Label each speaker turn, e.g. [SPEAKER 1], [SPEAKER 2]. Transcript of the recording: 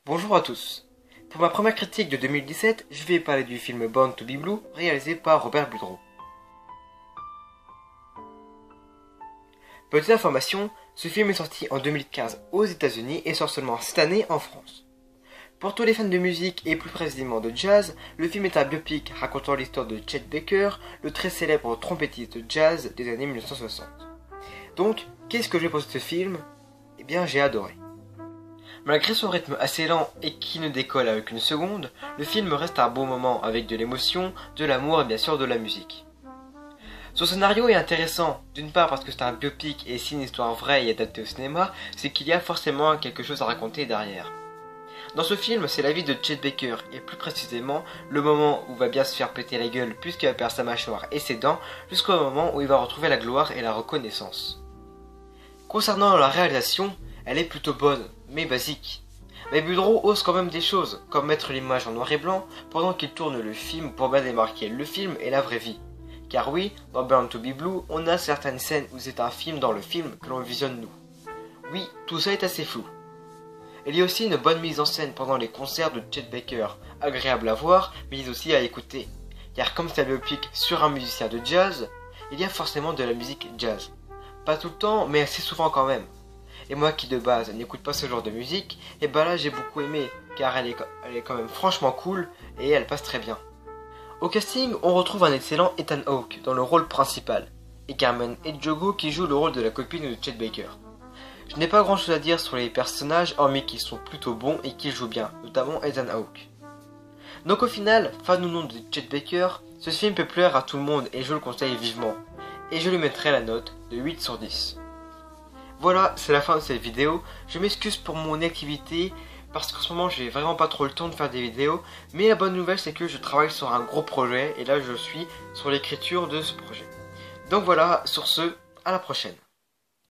[SPEAKER 1] Bonjour à tous. Pour ma première critique de 2017, je vais parler du film Born to be Blue, réalisé par Robert Budreau. Petite information, ce film est sorti en 2015 aux États-Unis et sort seulement cette année en France. Pour tous les fans de musique et plus précisément de jazz, le film est un biopic racontant l'histoire de Chet Baker, le très célèbre trompettiste de jazz des années 1960. Donc, qu'est-ce que j'ai pensé de ce film? Eh bien, j'ai adoré. Malgré son rythme assez lent et qui ne décolle avec une seconde, le film reste un bon moment avec de l'émotion, de l'amour et bien sûr de la musique. Son scénario est intéressant, d'une part parce que c'est un biopic et si une histoire vraie est adaptée au cinéma, c'est qu'il y a forcément quelque chose à raconter derrière. Dans ce film, c'est la vie de Chet Baker et plus précisément le moment où il va bien se faire péter la gueule puisqu'il va perdre sa mâchoire et ses dents jusqu'au moment où il va retrouver la gloire et la reconnaissance. Concernant la réalisation, elle est plutôt bonne, mais basique. Mais Budreau ose quand même des choses, comme mettre l'image en noir et blanc pendant qu'il tourne le film pour bien démarquer le film et la vraie vie. Car oui, dans Born to be Blue, on a certaines scènes où c'est un film dans le film que l'on visionne nous. Oui, tout ça est assez flou. Il y a aussi une bonne mise en scène pendant les concerts de Chet Baker, agréable à voir, mais aussi à écouter. Car comme c'est un biopic sur un musicien de jazz, il y a forcément de la musique jazz. Pas tout le temps, mais assez souvent quand même. Et moi qui de base n'écoute pas ce genre de musique, et bah là j'ai beaucoup aimé, car elle est quand même franchement cool, et elle passe très bien. Au casting, on retrouve un excellent Ethan Hawke dans le rôle principal, et Carmen Ejogo qui joue le rôle de la copine de Chet Baker. Je n'ai pas grand chose à dire sur les personnages, hormis qu'ils sont plutôt bons et qu'ils jouent bien, notamment Ethan Hawke. Donc au final, fan ou non de Chet Baker, ce film peut plaire à tout le monde et je le conseille vivement, et je lui mettrai la note de 8 sur 10. Voilà, c'est la fin de cette vidéo. Je m'excuse pour mon activité parce qu'en ce moment j'ai vraiment pas trop le temps de faire des vidéos. Mais la bonne nouvelle c'est que je travaille sur un gros projet et là je suis sur l'écriture de ce projet. Donc voilà, sur ce, à la prochaine.